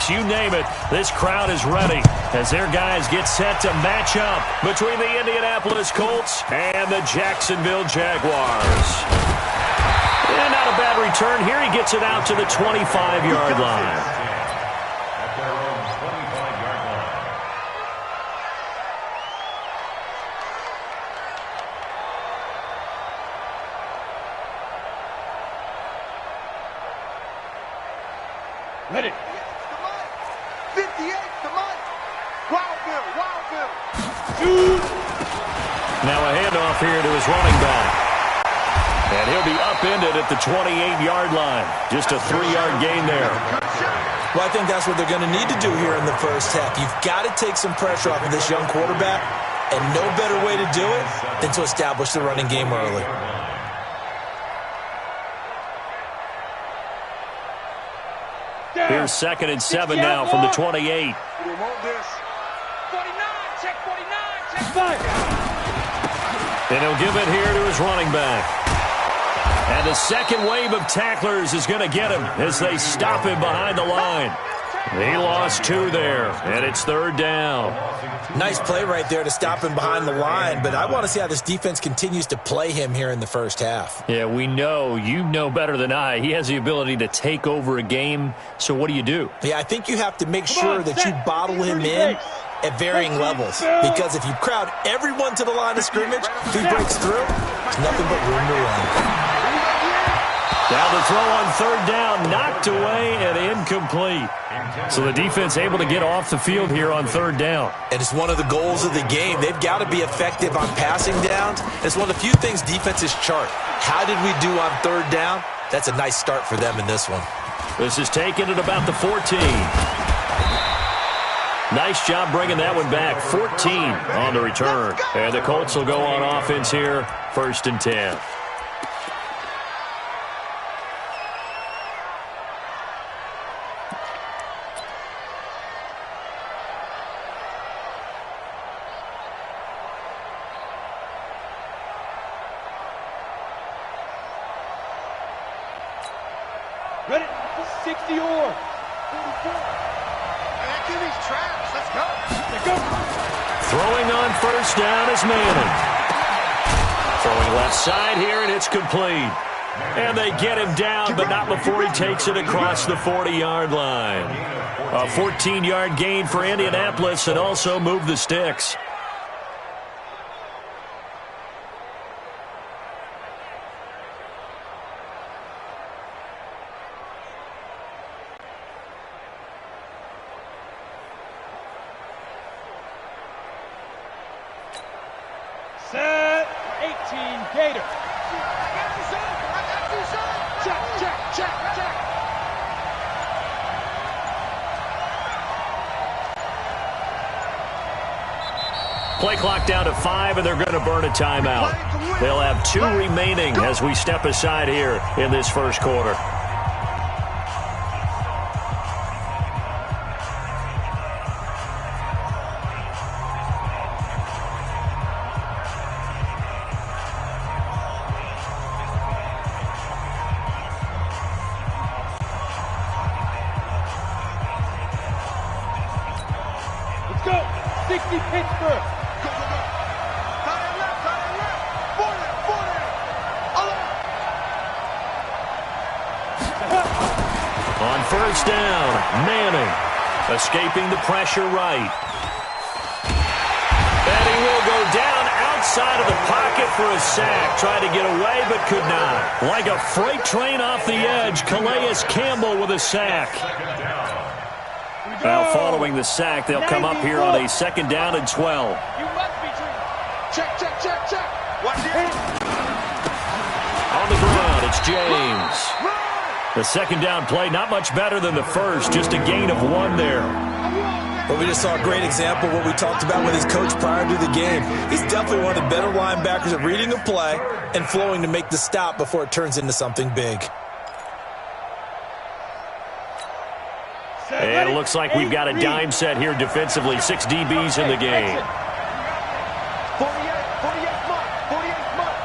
fireworks, you name it. This crowd is ready as their guys get set to match up between the Indianapolis Colts and the Jacksonville Jaguars. And not a bad return here. He gets it out to the 25-yard line. Ready. 58 to Mike. Wild Bill. Now a handoff here to his running back. And he'll be upended at the 28-yard line. Just a 3-yard gain there. Well, I think that's what they're going to need to do here in the first half. You've got to take some pressure off of this young quarterback, and no better way to do it than to establish the running game early. Here's 2nd and 7 now from the 28. We want this. 49, check 49, check 5. And he'll give it here to his running back. And the second wave of tacklers is going to get him as they stop him behind the line. He lost 2 there, and it's 3rd down. Nice play right there to stop him behind the line, but I want to see how this defense continues to play him here in the first half. Yeah, we know. You know better than I. He has the ability to take over a game, so what do? Yeah, I think you have to make sure that you bottle him in at varying levels, because if you crowd everyone to the line of scrimmage, if he breaks through, there's nothing but room to run. Now the throw on 3rd down, knocked away and incomplete. So the defense able to get off the field here on 3rd down. And it's one of the goals of the game. They've got to be effective on passing downs. It's one of the few things defenses chart. How did we do on 3rd down? That's a nice start for them in this one. This is taken at about the 14. Nice job bringing that one back. 14 on the return. And the Colts will go on offense here, 1st and 10. Ready, 60 or 44. Give these traps. Let's go. Let's go. Throwing on 1st down is Manning. Throwing left side here, and it's complete. And they get him down, but not before he takes it across the 40-yard line. A 14-yard gain for Indianapolis, and also move the sticks. Set 18 Gator. I got you, son. Check. Play clock down to 5, and they're going to burn a timeout. They'll have 2 remaining as we step aside here in this first quarter. Let's go. 60 Pittsburgh. Go. Tight left. 40. On 1st down, Manning escaping the pressure right. And he will go down outside of the pocket for a sack. Tried to get away, but could not. Like a freight train off the edge, Calais Campbell with a sack. Now following the sack, they'll come up here on a 2nd down and 12. You must be treated. Check. Watch it. On the ground, it's James. The 2nd down play, not much better than the first, just a gain of 1 there. But we just saw a great example of what we talked about with his coach prior to the game. He's definitely one of the better linebackers at reading a play and flowing to make the stop before it turns into something big. And it looks like we've got a dime set here defensively. 6 DBs in the game. 48 Mike.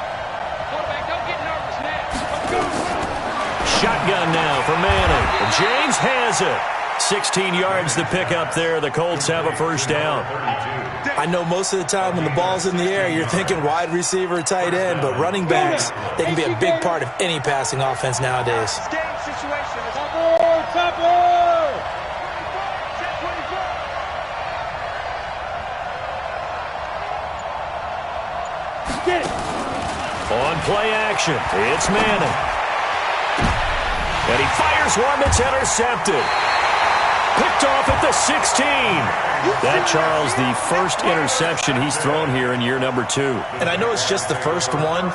Quarterback, don't get nervous now. Shotgun now for Manning. James has it. 16 yards to pick up there. The Colts have a first down. I know most of the time when the ball's in the air, you're thinking wide receiver, tight end, but running backs, they can be a big part of any passing offense nowadays. Game situation. Get it. On play action, it's Manning. And he fires one that's intercepted. Picked off at the 16. That, Charles, the first interception he's thrown here in year number 2. And I know it's just the first one,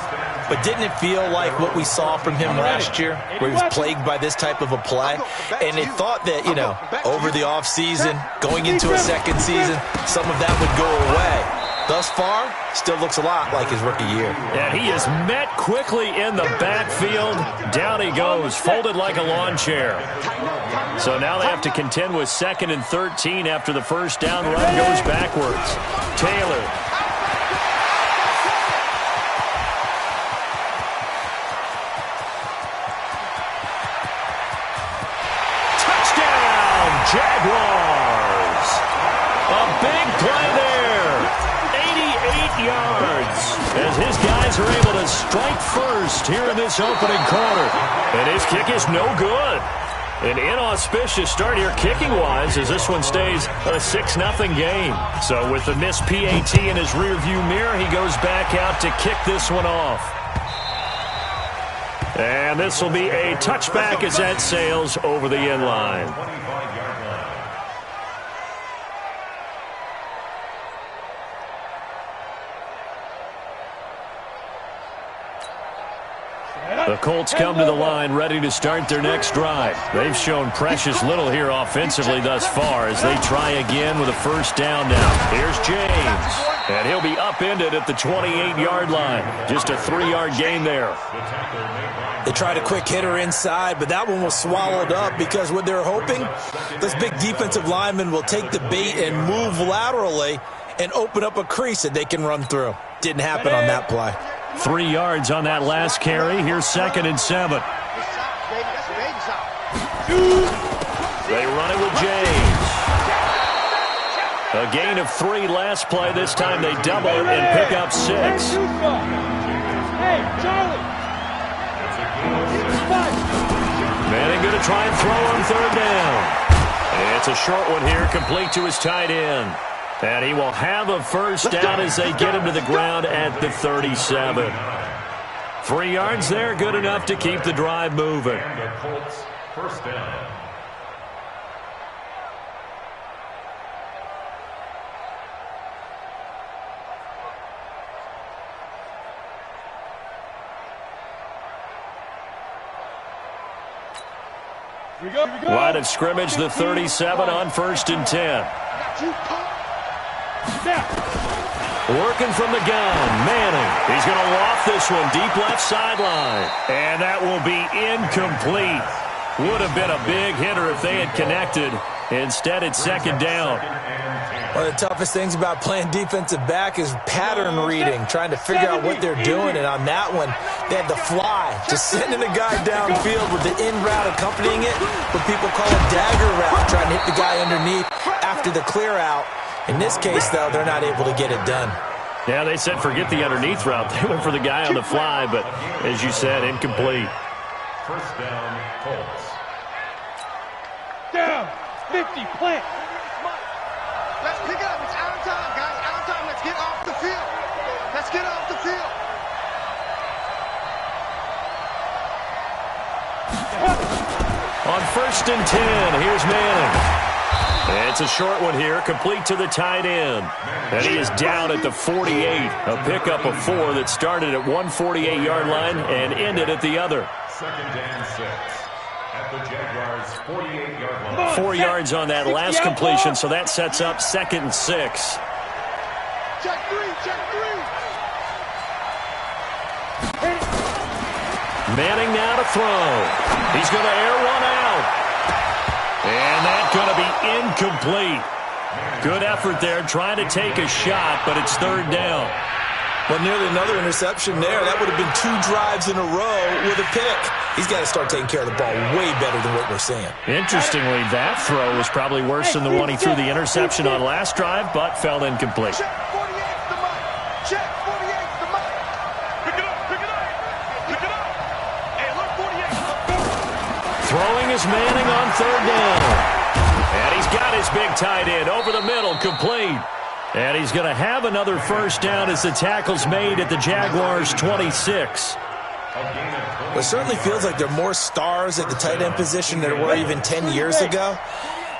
but didn't it feel like what we saw from him last year, where he was plagued by this type of a play? And they thought that, you know, over the offseason, going into a second season, some of that would go away. Thus far, still looks a lot like his rookie year. And he is met quickly in the backfield. Down he goes, folded like a lawn chair. So now they have to contend with 2nd and 13 after the first down run goes backwards. Taylor. Touchdown, Jaguars. A big play there. 88 yards as his guys are able to strike first here in this opening quarter. And his kick is no good. An inauspicious start here kicking-wise as this one stays a 6-0 game. So with the missed PAT in his rearview mirror, he goes back out to kick this one off. And this will be a touchback as that sails over the end line. The Colts come to the line ready to start their next drive. They've shown precious little here offensively thus far as they try again with a first down now. Here's James, and he'll be upended at the 28-yard line. Just a 3-yard gain there. They tried a quick hitter inside, but that one was swallowed up because what they're hoping, this big defensive lineman will take the bait and move laterally and open up a crease that they can run through. Didn't happen on that play. 3 yards on that last carry. Here's 2nd and 7. They run it with James. A gain of 3 last play. This time they double it and pick up 6. Hey, Charlie. Manning going to try and throw on 3rd down. It's a short one here, complete to his tight end. And he will have a first down as they get him to the ground at the 37. 3 yards there, good enough to keep the drive moving. First down. Line of scrimmage, the 37 on 1st and 10. Working from the gun, Manning. He's going to loft this one deep left sideline. And that will be incomplete. Would have been a big hitter if they had connected. Instead, it's 2nd down. One of the toughest things about playing defensive back is pattern reading, trying to figure out what they're doing. And on that one, they had to fly, just sending a guy downfield with the in route accompanying it, what people call a dagger route, trying to hit the guy underneath after the clear out. In this case, though, they're not able to get it done. Yeah, they said forget the underneath route. They went for the guy on the fly, but as you said, incomplete. First down, Colts. Down. 50, plant. Let's pick it up. It's out of time, guys. Out of time. Let's get off the field. Let's get off the field. On 1st and 10, here's Manning. It's a short one here, complete to the tight end. And he is down at the 48. A pickup of 4 that started at one 48-yard line and ended at the other. 2nd and 6 at the Jaguars' 48-yard line. 4 yards on that last completion, so that sets up 2nd and 6. Check 3. Check 3. Manning now to throw. He's going to air one out. And that's going to be incomplete. Good effort there trying to take a shot, but it's 3rd down. Well, nearly another interception there. That would have been 2 drives in a row with a pick. He's got to start taking care of the ball way better than what we're seeing. Interestingly, that throw was probably worse than the one he threw the interception on last drive, but fell incomplete. Check 48's the money. Check 48's the money. Pick it up, pick it up. Pick it up. Hey, look, 48. Throwing is Manning on third down. And he's got his big tight end over the middle, complete. And he's going to have another first down as the tackle's made at the Jaguars' 26. It certainly feels like there are more stars at the tight end position than there were even 10 years ago.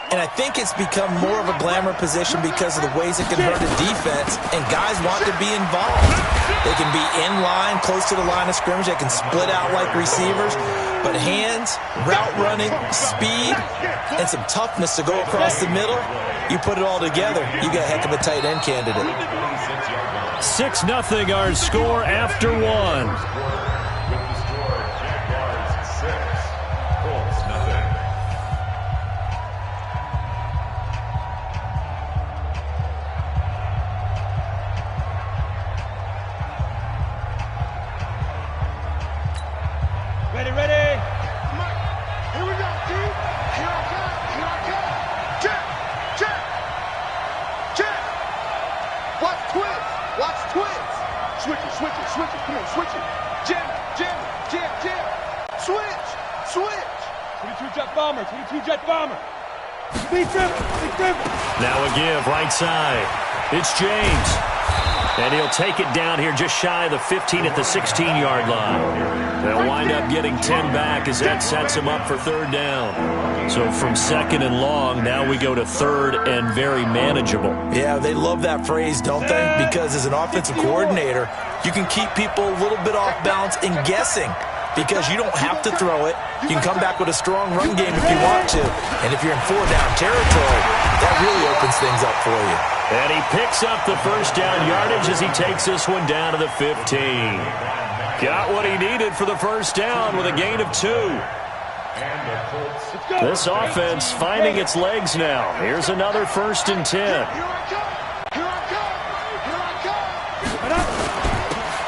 And I think it's become more of a glamour position because of the ways it can hurt a defense, and guys want to be involved. They can be in line, close to the line of scrimmage. They can split out like receivers. But hands, route running, speed, and some toughness to go across the middle, you put it all together, you got a heck of a tight end candidate. 6-0 our score after 1. Ready, ready. Mike, here we go, T. Here I come. Here I come. Check. Check. Check. Watch twins. Watch twins. Switch it, switch it, switch it. Come on, switch it. Jam it, jam it, jam, jam. Switch. Switch. 22 jet bomber, 22 jet bomber. Big dribble, big dribble. Now a give, right side. It's James. And he'll take it down here just shy of the 15 at the 16-yard line. They'll wind up getting 10 back as that sets him up for third down. So from second and long, now we go to third and very manageable. Yeah, they love that phrase, don't they? Because as an offensive coordinator, you can keep people a little bit off balance and guessing because you don't have to throw it. You can come back with a strong run game if you want to. And if you're in 4-down territory, that really opens things up for you. And he picks up the first down yardage as he takes this one down to the 15. Got what he needed for the first down with a gain of 2. This offense finding its legs now. Here's another 1st and 10. Here I come. Here I come. Here I come.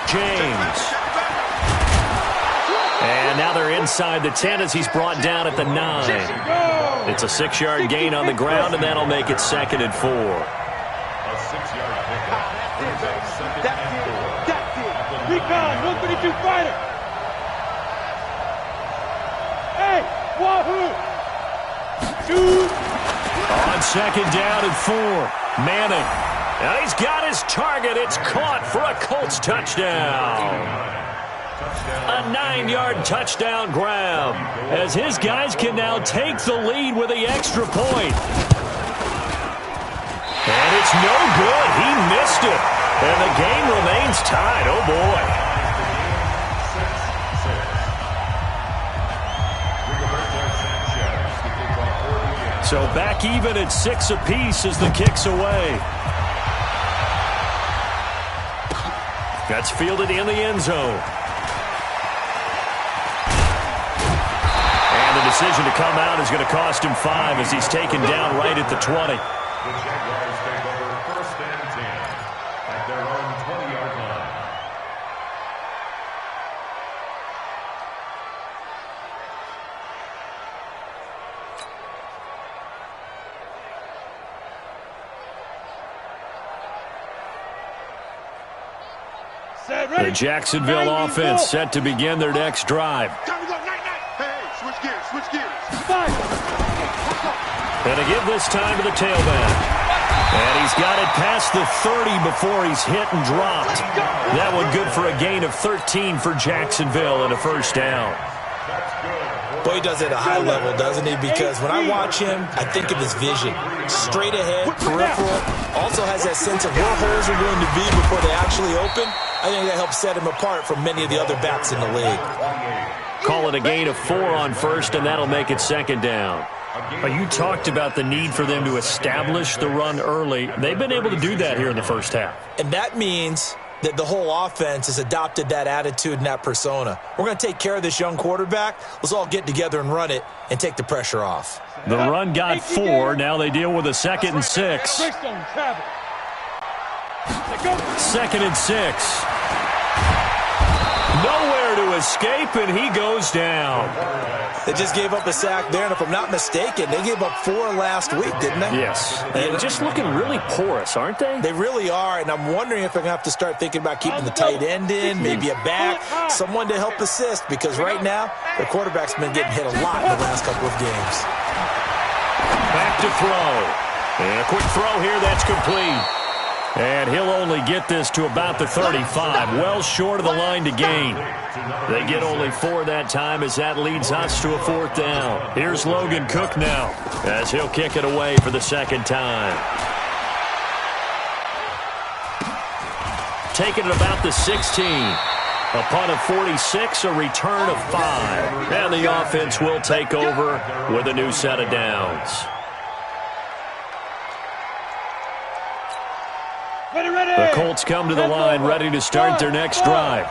James. And now they're inside the 10 as he's brought down at the 9. It's a 6-yard gain on the ground, and that'll make it 2nd and 4. Recon, 132 fighter. Hey, wahoo. Shoot. On 2nd down and 4, Manning. And he's got his target. It's caught for a Colts touchdown. A 9-yard touchdown grab as his guys can now take the lead with the extra point. And it's no good. He missed it. And the game remains tied. Oh, boy. So back even at 6 apiece as the kick's away. That's fielded in the end zone. And the decision to come out is going to cost him 5 as he's taken down right at the 20. The Jaguars take over 1st and 10 at their own 20-yard line. The Jacksonville offense set to begin their next drive. Time to go, night, night. Hey, switch gears, switch gears. And to give this time to the tailback. And he's got it past the 30 before he's hit and dropped. That one good for a gain of 13 for Jacksonville and a first down. Boy, he does it at a high level, doesn't he? Because when I watch him, I think of his vision. Straight ahead, peripheral. Also has that sense of where holes are going to be before they actually open. I think that helps set him apart from many of the other backs in the league. Call it a gain of 4 on first, and that'll make it 2nd down. You talked about the need for them to establish the run early. They've been able to do that here in the first half. And that means that the whole offense has adopted that attitude and that persona. We're going to take care of this young quarterback. Let's all get together and run it and take the pressure off. The run got 4. Now they deal with a 2nd and 6. 2nd and 6. Nowhere to escape, and he goes down. They just gave up a sack there, and if I'm not mistaken, they gave up 4 last week, didn't they? Yes. And just looking really porous, aren't they? They really are, and I'm wondering if they're going to have to start thinking about keeping the tight end in, maybe a back, someone to help assist, because right now, their quarterback's been getting hit a lot in the last couple of games. Back to throw. And a quick throw here that's complete. And he'll only get this to about the 35, well short of the line to gain. They get only 4 that time as that leads us to a 4th down. Here's Logan Cook now as he'll kick it away for the 2nd time. Taking it about the 16. A punt of 46, a return of 5. And the offense will take over with a new set of downs. The Colts come to the line, ready to start their next drive.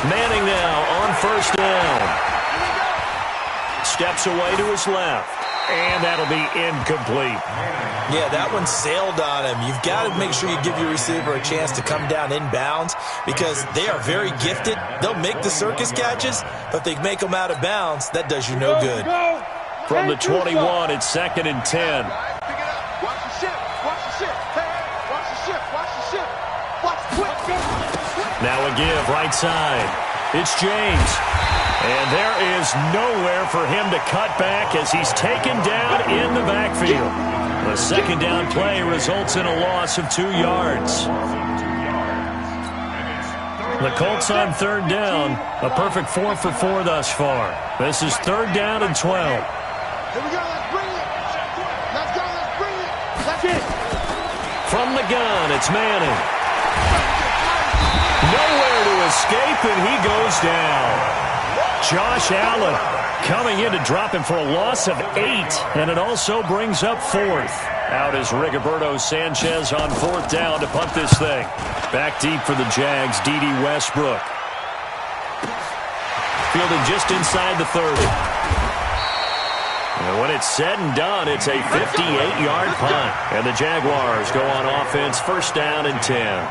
Manning now on 1st down. Steps away to his left. And that'll be incomplete. Yeah, that one sailed on him. You've got to make sure you give your receiver a chance to come down inbounds because they are very gifted. They'll make the circus catches, but if they make them out of bounds, that does you no good. From the 21, it's 2nd and 10. Watch the shift. Watch the shift. Hey, watch the shift. Watch the shift. Watch quick. Now a give right side. It's James. And there is nowhere for him to cut back as he's taken down in the backfield. The 2nd down play results in a loss of 2 yards. The Colts on 3rd down. A perfect 4 for 4 thus far. This is 3rd down and 12. Here we go. Let's bring it. Let's go. Let's bring it. Let's get it. From the gun, it's Manning. Nowhere to escape, and he goes down. Josh Allen coming in to drop him for a loss of 8, and it also brings up 4th. Out is Rigoberto Sanchez on 4th down to punt this thing. Back deep for the Jags, D.D. Westbrook. Fielded just inside the 30. And when it's said and done, it's a 58-yard punt. And the Jaguars go on offense, 1st down and 10.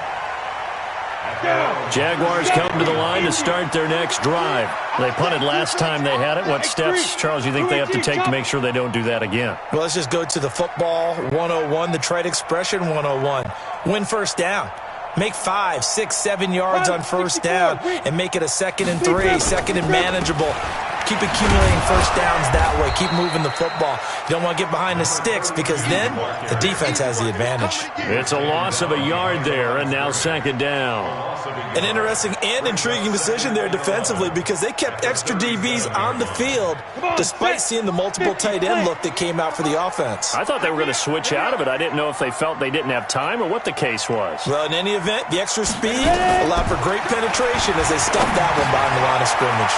Jaguars come to the line to start their next drive. They punted last time they had it. What steps, Charles, you think they have to take to make sure they don't do that again? Well, let's just go to the football 101, the trite expression 101. Win 1st down. Make 5, 6, 7 yards on 1st down and make it a 2nd and 3, 2nd and manageable. Keep accumulating 1st downs that way. Keep moving the football. You don't want to get behind the sticks because then the defense has the advantage. It's a loss of a yard there, and now 2nd down. An interesting and intriguing decision there defensively because they kept extra DBs on the field despite seeing the multiple tight end look that came out for the offense. I thought they were going to switch out of it. I didn't know if they felt they didn't have time or what the case was. Well, in any event, the extra speed allowed for great penetration as they stuffed that one behind the line of scrimmage.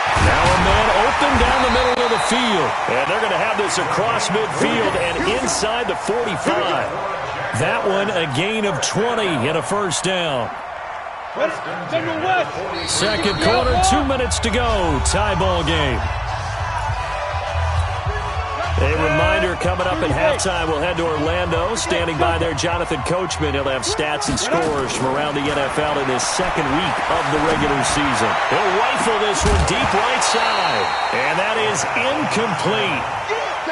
Now a man open down the middle of the field. And they're going to have this across midfield and inside the 45. That one a gain of 20 and a 1st down. 2nd quarter, 2 minutes to go. Tie ball game. A reminder coming up at halftime, we'll head to Orlando. Standing by there, Jonathan Coachman. He'll have stats and scores from around the NFL in his 2nd week of the regular season. He'll rifle this one deep right side. And that is incomplete.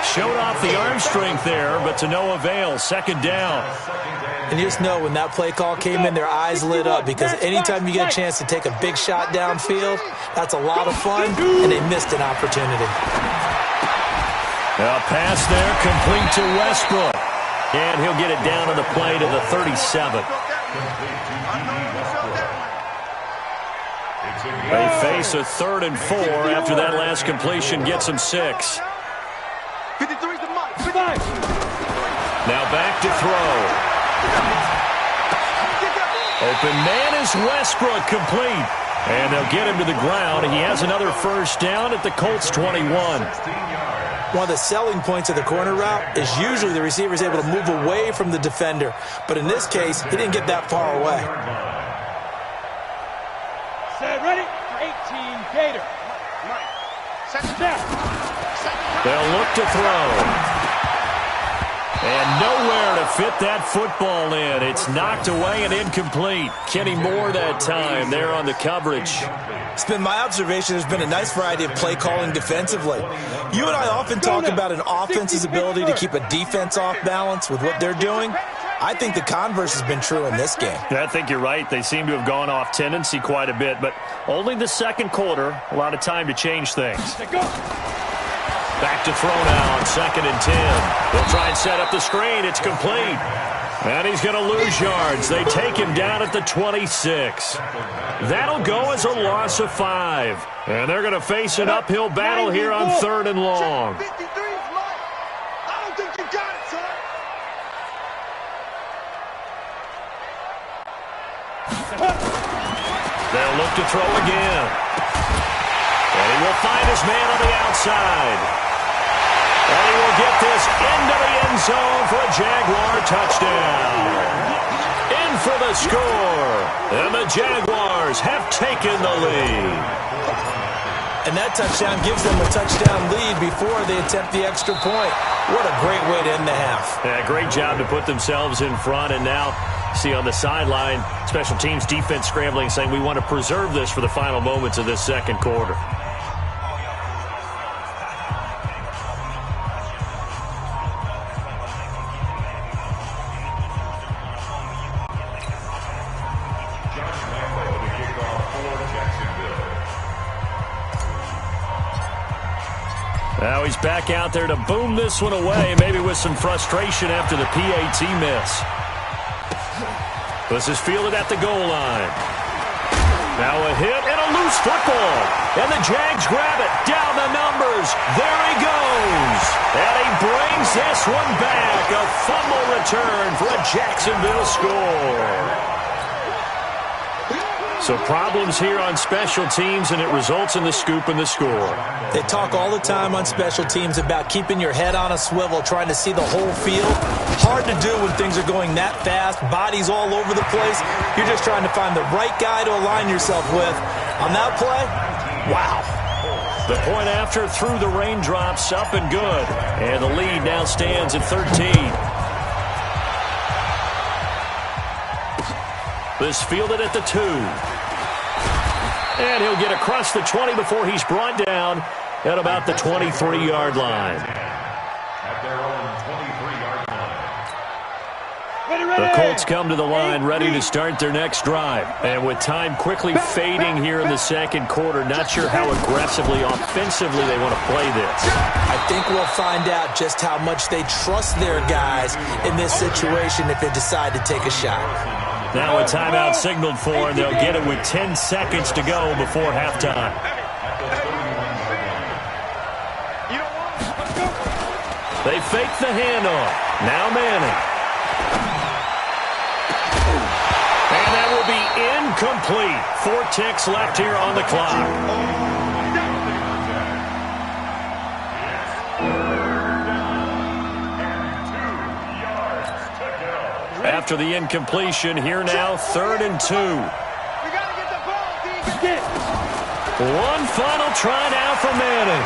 Showed off the arm strength there, but to no avail. 2nd down. And you just know when that play call came in, their eyes lit up because anytime you get a chance to take a big shot downfield, that's a lot of fun, and they missed an opportunity. A pass there, complete to Westbrook. And he'll get it down on the play to the 37. They face a 3rd and 4 after that last completion gets them 6. Now back to throw. Open man is Westbrook, complete. And they'll get him to the ground. He has another 1st down at the Colts 21. One of the selling points of the corner route is usually the receiver is able to move away from the defender. But in this case, he didn't get that far away. Set, ready, 18, Gator. They'll look to throw. And nowhere to fit that football in. It's knocked away and incomplete. Kenny Moore that time there on the coverage. It's been my observation there's been a nice variety of play calling defensively. You and I often talk about an offense's ability to keep a defense off balance with what they're doing. I think the converse has been true in this game. Yeah, I think you're right. They seem to have gone off tendency quite a bit, but only the second quarter, a lot of time to change things. Back to throw now on 2nd and 10. They'll try and set up the screen. It's complete. And he's going to lose yards. They take him down at the 26. That'll go as a loss of 5. And they're going to face an uphill battle here on 3rd and long. I don't think you got it, son. They'll look to throw again. And he will find his man on the outside. And he will get this into the end zone for a Jaguar touchdown. In for the score. And the Jaguars have taken the lead. And that touchdown gives them a touchdown lead before they attempt the extra point. What a great way to end the half. Yeah, great job to put themselves in front. And now, see on the sideline, special teams defense scrambling, saying we want to preserve this for the final moments of this second quarter. Now he's back out there to boom this one away, maybe with some frustration after the PAT miss. This is fielded at the goal line. Now a hit and a loose football. And the Jags grab it. Down the numbers. There he goes. And he brings this one back. A fumble return for a Jacksonville score. So problems here on special teams, and it results in the scoop and the score. They talk all the time on special teams about keeping your head on a swivel, trying to see the whole field. Hard to do when things are going that fast, bodies all over the place. You're just trying to find the right guy to align yourself with. On that play, wow. The point after through the raindrops, up and good. And the lead now stands at 13. This fielded at the 2. And he'll get across the 20 before he's brought down at about the 23-yard line. At their own 23-yard line. The Colts come to the line ready to start their next drive. And with time quickly fading here in the second quarter, not sure how aggressively, offensively they want to play this. I think we'll find out just how much they trust their guys in this situation if they decide to take a shot. Now a timeout signaled for, and they'll get it with 10 seconds to go before halftime. They fake the handoff. Now Manning. And that will be incomplete. 4 ticks left here on the clock. After the incompletion, here now, 3rd and 2. We got to get the ball, D. One final try now for Manning.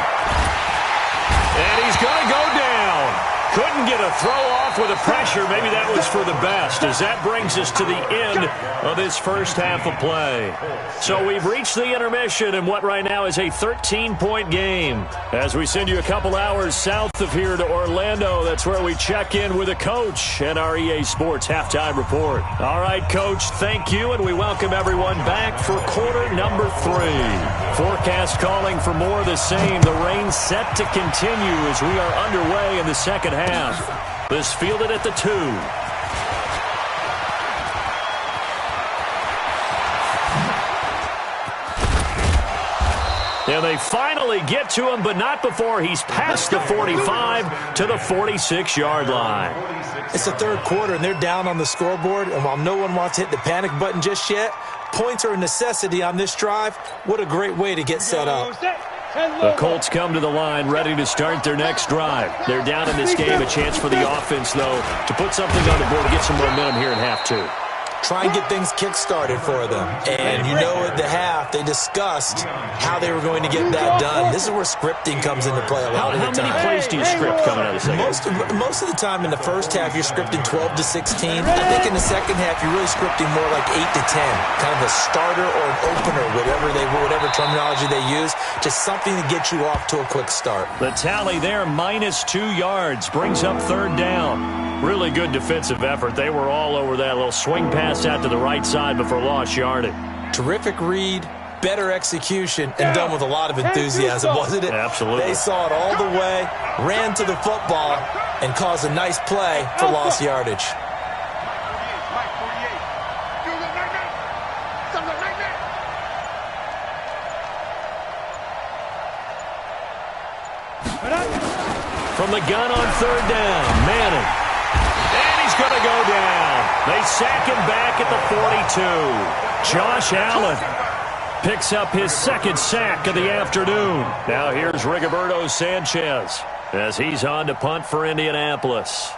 And he's going to go down. Couldn't get a throw off with the pressure. Maybe that was for the best, as that brings us to the end of this first half of play. So we've reached the intermission in what right now is a 13-point game. As we send you a couple hours south of here to Orlando, that's where we check in with a coach and our EA Sports Halftime Report. All right, Coach, thank you, and we welcome everyone back for quarter number 3. Forecast calling for more of the same. The rain set to continue as we are underway in the second half. This fielded at the 2. And they finally get to him, but not before he's past the 45 to the 46-yard line. It's the third quarter, and they're down on the scoreboard. And while no one wants to hit the panic button just yet, points are a necessity on this drive. What a great way to get set up. The Colts come to the line ready to start their next drive. They're down in this game. A chance for the offense, though, to put something on the board to get some momentum here in half 2. try and get things kick-started for them. And you know at the half, they discussed how they were going to get that done. This is where scripting comes into play a lot of the time. How many plays do you script coming out of the second? Most of the time in the first half, you're scripting 12 to 16. I think in the second half, you're really scripting more like 8 to 10. Kind of a starter or an opener, whatever terminology they use. Just something to get you off to a quick start. The tally there, -2 yards, brings up third down. Really good defensive effort. They were all over that little swing pass out to the right side before lost yardage. Terrific read, better execution, and done with a lot of enthusiasm, wasn't it? Absolutely. They saw it all the way, ran to the football, and caused a nice play for lost yardage. From the gun on third down, Manning. And he's going to go down. They sack him back at the 42. Josh Allen picks up his second sack of the afternoon. Now here's Rigoberto Sanchez as he's on to punt for Indianapolis.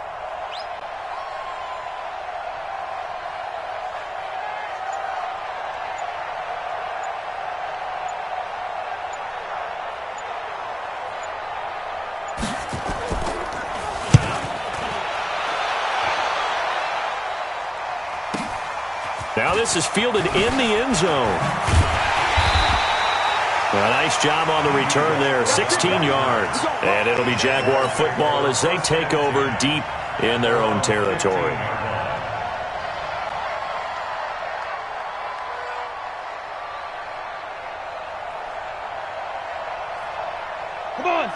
Now this is fielded in the end zone. A nice job on the return there, 16 yards. And it'll be Jaguar football as they take over deep in their own territory.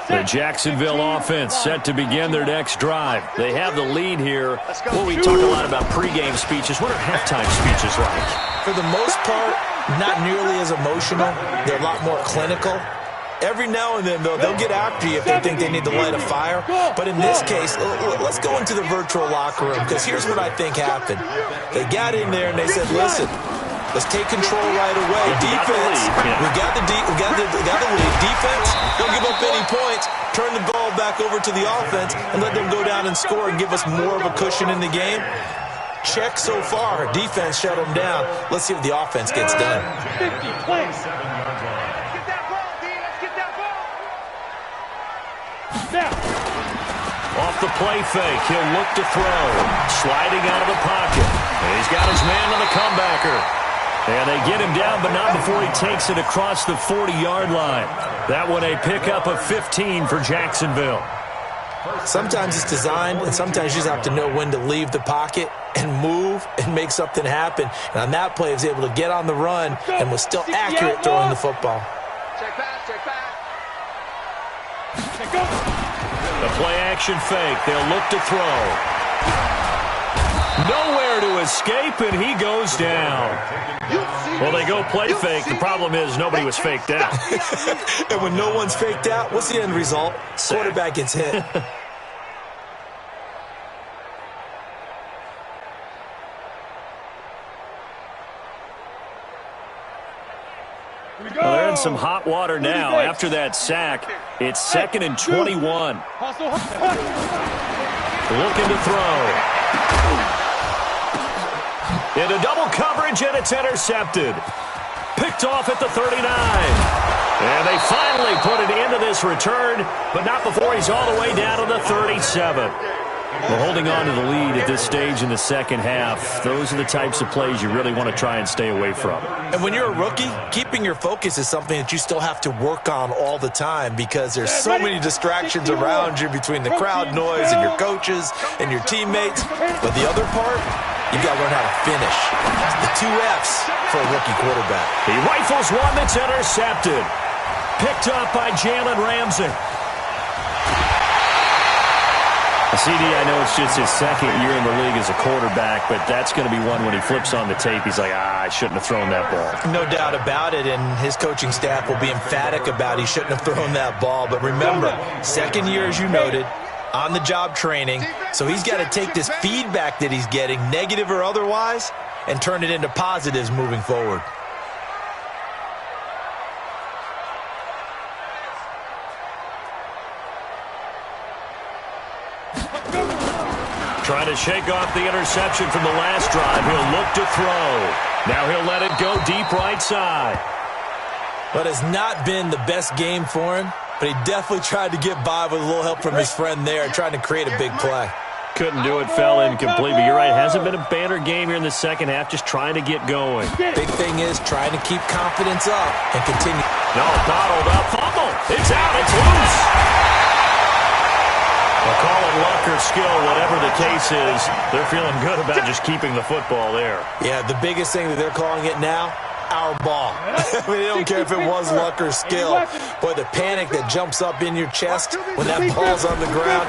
The Jacksonville offense set to begin their next drive. They have the lead here. Well, we talk a lot about pregame speeches. What are halftime speeches like? For the most part, not nearly as emotional. They're a lot more clinical. Every now and then, though, they'll get after you if they think they need to light a fire. But in this case, let's go into the virtual locker room, because here's what I think happened. They got in there and they said, listen, let's take control right away. Defense, we got the lead. Defense, don't give up any points. Turn the ball back over to the offense and let them go down and score and give us more of a cushion in the game. Check so far. Defense shut them down. Let's see what the offense gets done. 50 points. Off the play fake, he'll look to throw. Sliding out of the pocket. And he's got his man on the comebacker. And they get him down, but not before he takes it across the 40-yard line. That one a pickup of 15 for Jacksonville. Sometimes it's designed, and sometimes you just have to know when to leave the pocket and move and make something happen. And on that play, he was able to get on the run and was still accurate throwing the football. Check back, check back. The play-action fake. They'll look to throw. Nowhere to escape, and he goes down. Well, they go play fake. The problem is nobody was faked out. And when no one's faked out, what's the end result? Quarterback gets hit. Well, they're in some hot water now. After that sack, it's 2nd and 21. Looking to throw. Into double coverage, and it's intercepted. Picked off at the 39. And they finally put it into this return, but not before he's all the way down to the 37. Well, holding on to the lead at this stage in the second half, those are the types of plays you really want to try and stay away from. And when you're a rookie, keeping your focus is something that you still have to work on all the time, because there's so many distractions around you between the crowd noise and your coaches and your teammates. But the other part, you got to learn how to finish. The 2 F's for a rookie quarterback. He rifles one that's intercepted. Picked up by Jalen Ramsey. CD, I know it's just his second year in the league as a quarterback, but that's going to be one when he flips on the tape. He's like, I shouldn't have thrown that ball. No doubt about it, and his coaching staff will be emphatic about he shouldn't have thrown that ball. But remember, second year, as you noted, on-the-job training, so he's got to take this feedback that he's getting, negative or otherwise, and turn it into positives moving forward. Trying to shake off the interception from the last drive. He'll look to throw. Now he'll let it go deep right side. But it's not been the best game for him, but he definitely tried to get by with a little help from his friend there, trying to create a big play. Couldn't do it, fell incomplete. But you're right, hasn't been a banner game here in the second half, just trying to get going. Big thing is trying to keep confidence up and continue. No, bottled up, fumble. It's out, it's loose. They'll call it luck or skill, whatever the case is. They're feeling good about just keeping the football there. Yeah, the biggest thing that they're calling it now, our ball. I mean, they don't care if it was luck or skill. Boy, the panic that jumps up in your chest when that ball's on the ground,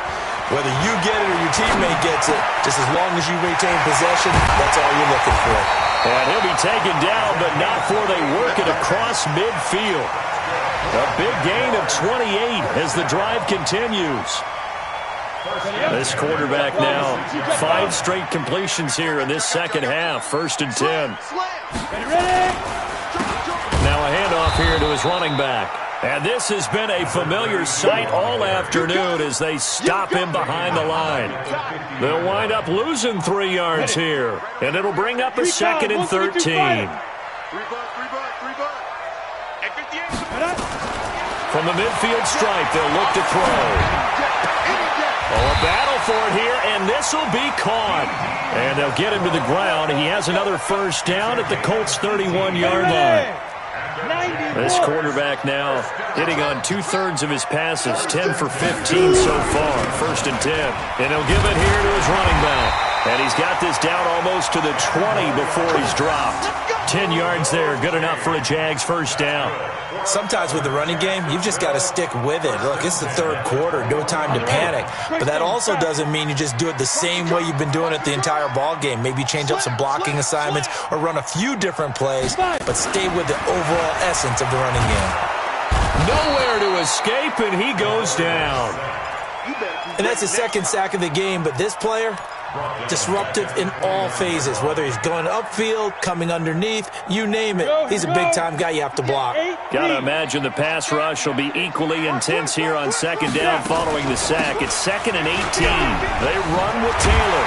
whether you get it or your teammate gets it, just as long as you retain possession, that's all you're looking for. And he'll be taken down, but not before they work it across midfield. A big gain of 28 as the drive continues. This quarterback now, 5 straight completions here in this second half, 1st and 10. Now a handoff here to his running back. And this has been a familiar sight all afternoon as they stop him behind the line. They'll wind up losing 3 yards here, and it'll bring up a 2nd and 13. From the midfield stripe, they'll look to throw. Oh, a battle for it here, and this will be caught. And they'll get him to the ground. He has another 1st down at the Colts' 31-yard line. This quarterback now hitting on 2/3 of his passes, 10 for 15 so far, 1st and 10. And he'll give it here to his running back. And he's got this down almost to the 20 before he's dropped. 10 yards there, good enough for a Jags 1st down. Sometimes with the running game, you've just got to stick with it. Look, it's the 3rd quarter, no time to panic. But that also doesn't mean you just do it the same way you've been doing it the entire ball game. Maybe change up some blocking assignments or run a few different plays, but stay with the overall essence of the running game. Nowhere to escape, and he goes down. And that's his 2nd sack of the game, but this player, disruptive in all phases, whether he's going upfield, coming underneath, you name it. He's a big-time guy you have to block. Gotta imagine the pass rush will be equally intense here on 2nd down following the sack. It's 2nd and 18. They run with Taylor.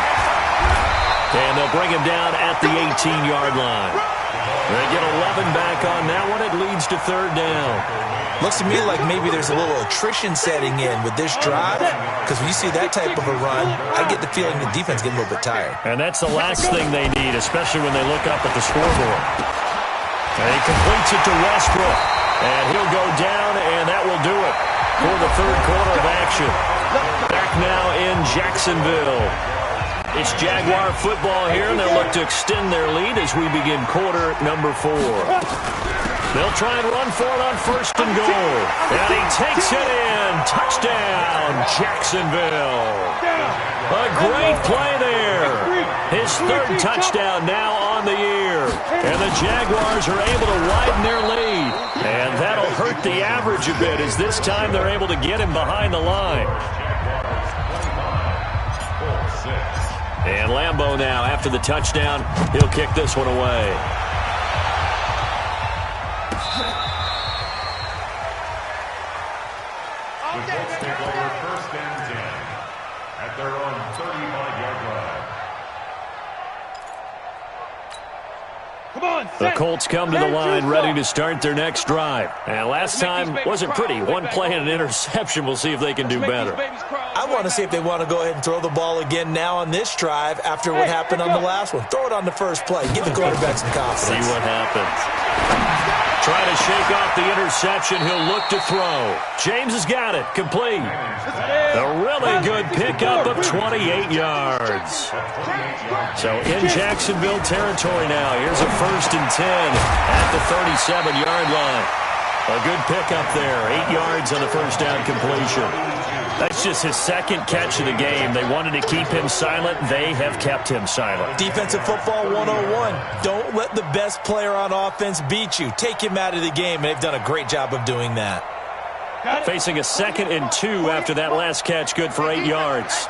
And they'll bring him down at the 18-yard line. They get 11 back on that one. It leads to 3rd down. Looks to me like maybe there's a little attrition setting in with this drive, because when you see that type of a run, I get the feeling the defense getting a little bit tired. And that's the last thing they need, especially when they look up at the scoreboard. And he completes it to Westbrook. And he'll go down, and that will do it for the 3rd quarter of action. Back now in Jacksonville. It's Jaguar football here, and they'll look to extend their lead as we begin quarter number 4. They'll try and run for it on 1st and goal. And he takes it in. Touchdown, Jacksonville. A great play there. His 3rd touchdown now on the year. And the Jaguars are able to widen their lead. And that'll hurt the average a bit as this time they're able to get him behind the line. And Lambeau now, after the touchdown, he'll kick this one away. The Colts take over 1st and 10 at their own 35-yard line. Come on, The Colts come to the line ready to start their next drive. And last time wasn't pretty. One play and an interception. We'll see if they can do better. I want to see if they want to go ahead and throw the ball again now on this drive after what happened on the last one. Throw it on the first play. Give the quarterback some confidence. See what happens. Trying to shake off the interception. He'll look to throw. James has got it. Complete. A really good pickup of 28 yards. So in Jacksonville territory now. Here's a 1st and 10 at the 37-yard line. A good pickup there. 8 yards on the 1st down completion. That's just his 2nd catch of the game. They wanted to keep him silent. They have kept him silent. Defensive football 101. Don't let the best player on offense beat you. Take him out of the game, and they've done a great job of doing that. Facing a 2nd and 2 after that last catch, good for 8 yards.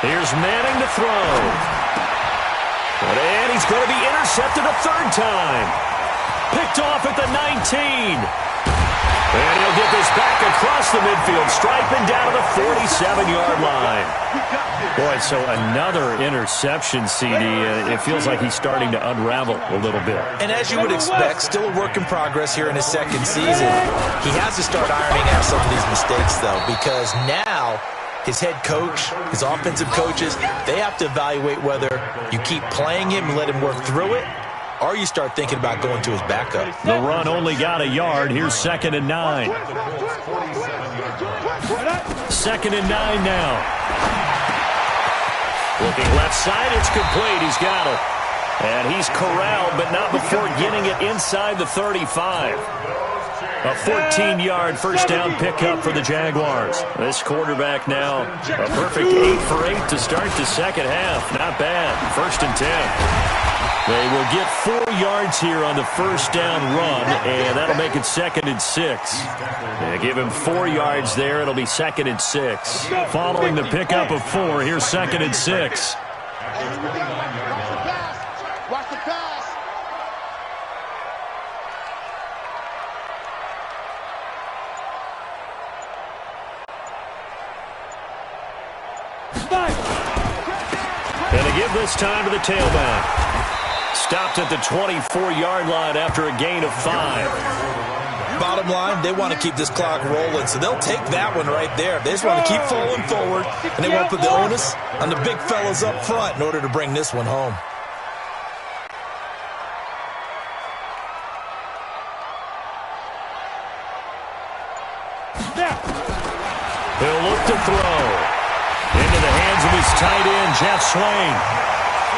Here's Manning to throw. And he's going to be intercepted a 3rd time. Picked off at the 19. And he'll get this back across the midfield stripe and down to the 47-yard line. Boy, so another interception, CD. It feels like he's starting to unravel a little bit. And as you would expect, still a work in progress here in his second season. He has to start ironing out some of these mistakes, though, because now his head coach, his offensive coaches, they have to evaluate whether you keep playing him and let him work through it, or you start thinking about going to his backup. The run only got a yard. Here's 2nd and 9. 2nd and 9 now. Looking left side, it's complete. He's got it. And he's corralled, but not before getting it inside the 35. A 14-yard first down pickup for the Jaguars. This quarterback now, a perfect 8 for 8 to start the second half. Not bad. 1st and 10. They will get 4 yards here on the first down run, and that'll make it 2nd and 6. They give him 4 yards there. It'll be 2nd and 6. Following the pickup of 4, here's 2nd and 6. Watch the pass. And they give this time to the tailback. Stopped at the 24-yard line after a gain of 5. Bottom line, they want to keep this clock rolling, so they'll take that one right there. They just want to keep falling forward, and they won't put the onus on the big fellas up front in order to bring this one home. He'll look to throw. Into the hands of his tight end, Jeff Swain.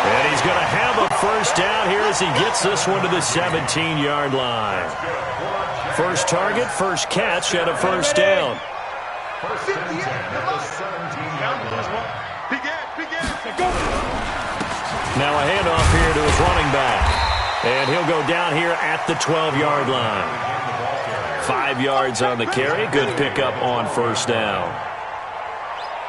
And he's going to have a first down here as he gets this one to the 17-yard line. First target, first catch, and a first down. Now a handoff here to his running back. And he'll go down here at the 12-yard line. 5 yards on the carry. Good pickup on first down.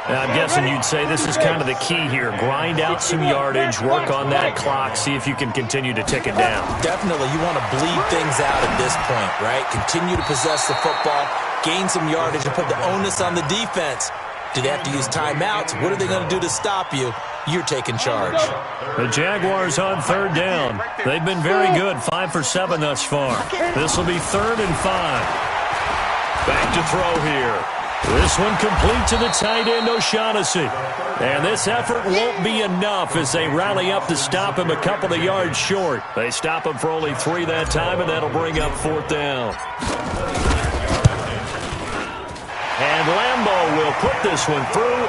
I'm guessing you'd say this is kind of the key here. Grind out some yardage, work on that clock, see if you can continue to tick it down. Definitely. You want to bleed things out at this point, right? Continue to possess the football, gain some yardage, and put the onus on the defense. Do they have to use timeouts? What are they going to do to stop you? You're taking charge. The Jaguars on 3rd down. They've been very good, 5 for 7 thus far. This will be 3rd and 5. Back to throw here. This one complete to the tight end, O'Shaughnessy. And this effort won't be enough as they rally up to stop him a couple of yards short. They stop him for only 3 that time, and that'll bring up 4th down. And Lambeau will put this one through,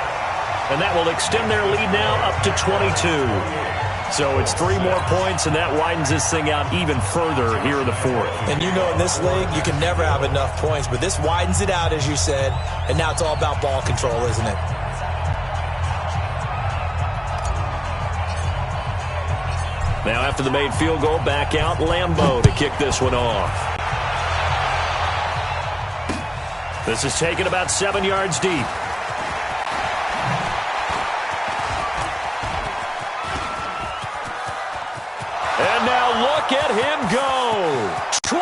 and that will extend their lead now up to 22. So it's 3 more points, and that widens this thing out even further here in the 4th. And you know in this league, you can never have enough points, but this widens it out, as you said, and now it's all about ball control, isn't it? Now after the made field goal, back out Lambeau to kick this one off. This is taken about 7 yards deep. And now look at him go. 20,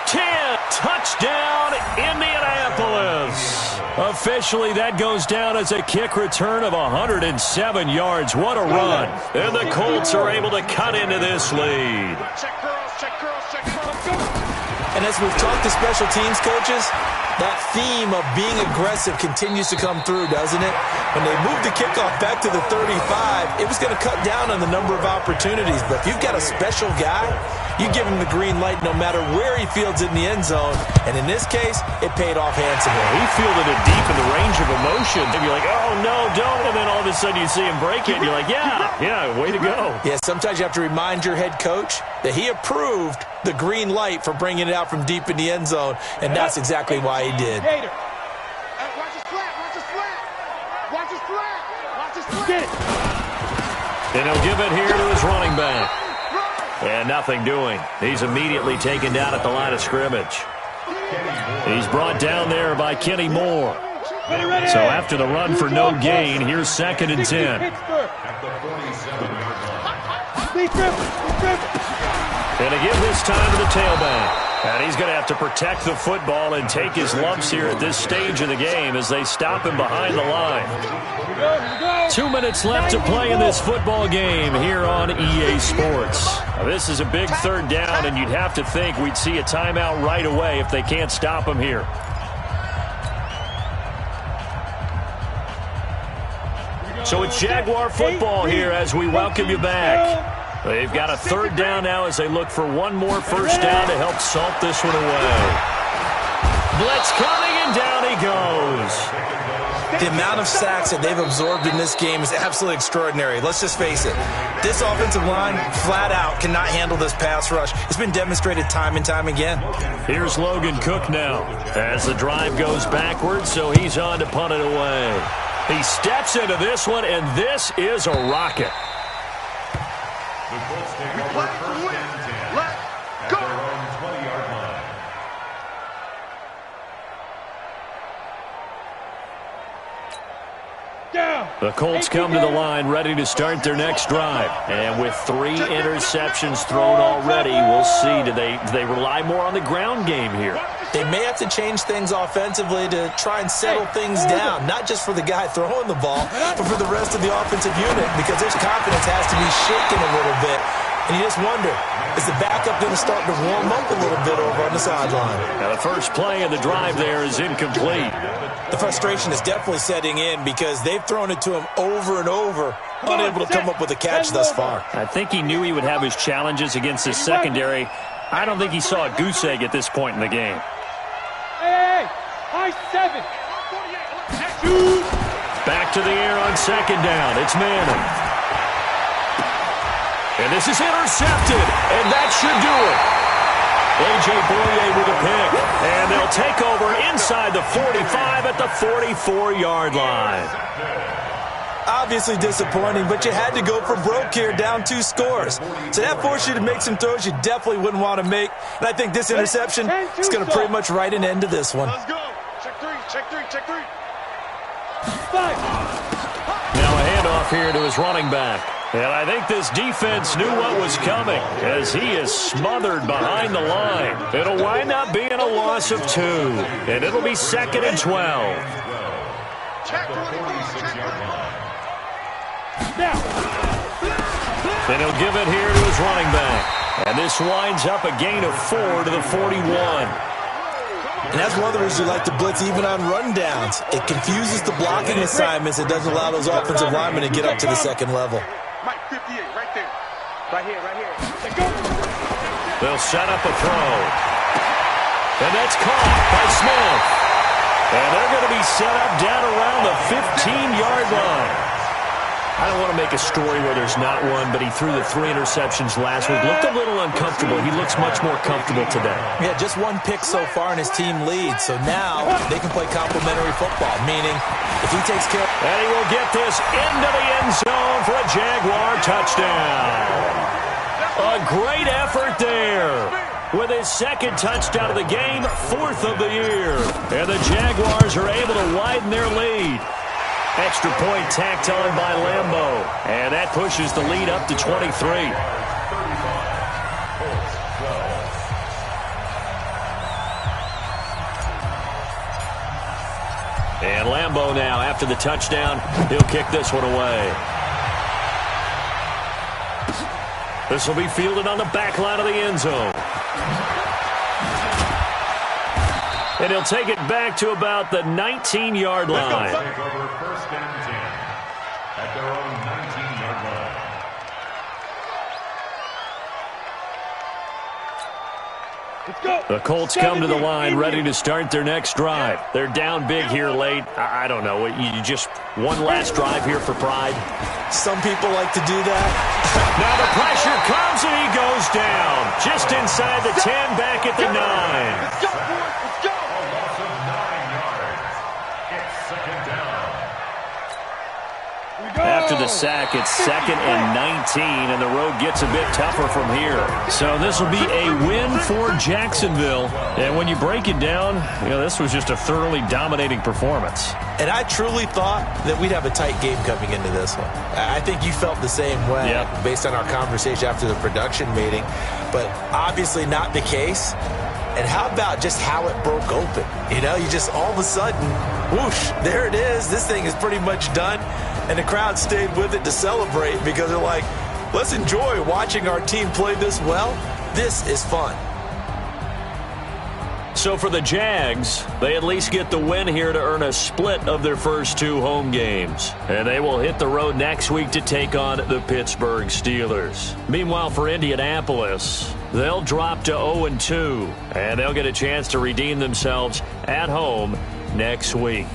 10, touchdown, Indianapolis. Officially, that goes down as a kick return of 107 yards. What a run. And the Colts are able to cut into this lead. Check girls, check girls, check girls. And as we've talked to special teams coaches, that theme of being aggressive continues to come through, doesn't it? When they moved the kickoff back to the 35, it was going to cut down on the number of opportunities. But if you've got a special guy, you give him the green light no matter where he fields it in the end zone. And in this case, it paid off handsomely. He fielded it deep in the range of emotion. And you're like, oh, no, don't. And then all of a sudden you see him break it. And you're like, yeah, way to go. Yeah, sometimes you have to remind your head coach that he approved the green light for bringing it out from deep in the end zone. And that's exactly why he did. Watch his flat, watch his flat. Watch his flat, watch his flat. Get it. And he'll give it here to his running back. And nothing doing. He's immediately taken down at the line of scrimmage. He's brought down there by Kenny Moore. So after the run for no gain, here's 2nd and 10. And to give this time to the tailback. And he's going to have to protect the football and take his lumps here at this stage of the game as they stop him behind the line. 2 minutes left to play in this football game here on EA Sports. Now, this is a big third down, and you'd have to think we'd see a timeout right away if they can't stop him here. So it's Jaguar football here as we welcome you back. They've got a third down now as they look for one more first down to help salt this one away. Blitz coming, and down he goes. The amount of sacks that they've absorbed in this game is absolutely extraordinary. Let's just face it. This offensive line, flat out, cannot handle this pass rush. It's been demonstrated time and time again. Here's Logan Cook now as the drive goes backwards, so he's on to punt it away. He steps into this one, and this is a rocket. The Colts take over first and 10 at their own 20-yard line. The Colts come to the line ready to start their next drive. And with 3 interceptions thrown already, we'll see. Do they rely more on the ground game here? They may have to change things offensively to try and settle things down, not just for the guy throwing the ball, but for the rest of the offensive unit, because their confidence has to be shaken a little bit. And you just wonder, is the backup going to start to warm up a little bit over on the sideline? Now the first play of the drive there is incomplete. The frustration is definitely setting in because they've thrown it to him over and over, unable to come up with a catch thus far. I think he knew he would have his challenges against his secondary. I don't think he saw a goose egg at this point in the game. Hey, high 7. Back to the air on second down. It's Manning. And this is intercepted, and that should do it. A.J. Boyer with a pick, and they'll take over inside the 45 at the 44-yard line. Obviously disappointing, but you had to go for broke here, down 2 scores. So that forced you to make some throws you definitely wouldn't want to make. And I think this interception is going to pretty much write an end to this one. Let's go. Check 3, check 3, check 3. Now a handoff here to his running back. And I think this defense knew what was coming as he is smothered behind the line. It'll wind up being a loss of 2, and it'll be 2nd and 12. Check 46-yard line. And he'll give it here to his running back. And this winds up a gain of 4 to the 41. And that's one of the reasons you like to blitz even on rundowns. It confuses the blocking assignments. It doesn't allow those offensive linemen to get up to the second level. Mike 58, right there. Right here, right here. They'll set up a throw. And that's caught by Smith. And they're going to be set up down around the 15-yard line. I don't want to make a story where there's not one, but he threw the 3 interceptions last week. Looked a little uncomfortable. He looks much more comfortable today. Yeah, just 1 pick so far and his team leads. So now they can play complementary football, meaning if he takes care of... And he will get this into the end zone for a Jaguar touchdown. A great effort there. With his 2nd touchdown of the game, 4th of the year. And the Jaguars are able to widen their lead. Extra point tacked on by Lambeau. And that pushes the lead up to 23. And Lambeau now, after the touchdown, he'll kick this one away. This will be fielded on the back line of the end zone. And he'll take it back to about the 19-yard line. Take over first and 10 at their own 19-yard line. Let's go. The Colts come to the line ready to start their next drive. They're down big here late. I don't know. You just one last drive here for pride. Some people like to do that. Now the pressure comes and he goes down. Just inside the 10, back at the 9. Let's go, boys. Let's go. A loss of 9 yards. It's 2nd down. After the sack, it's 2nd and 19, and the road gets a bit tougher from here. So this will be a win for Jacksonville. And when you break it down, this was just a thoroughly dominating performance. And I truly thought that we'd have a tight game coming into this one. I think you felt the same way based on our conversation after the production meeting. But obviously not the case. And how about just how it broke open? You know, you just all of a sudden, whoosh, there it is. This thing is pretty much done. And the crowd stayed with it to celebrate because they're like, let's enjoy watching our team play this well. This is fun. So for the Jags, they at least get the win here to earn a split of their first 2 home games. And they will hit the road next week to take on the Pittsburgh Steelers. Meanwhile, for Indianapolis, they'll drop to 0-2, and they'll get a chance to redeem themselves at home next week.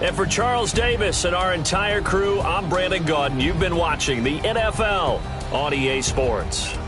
And for Charles Davis and our entire crew, I'm Brandon Gaudin. You've been watching the NFL on EA Sports.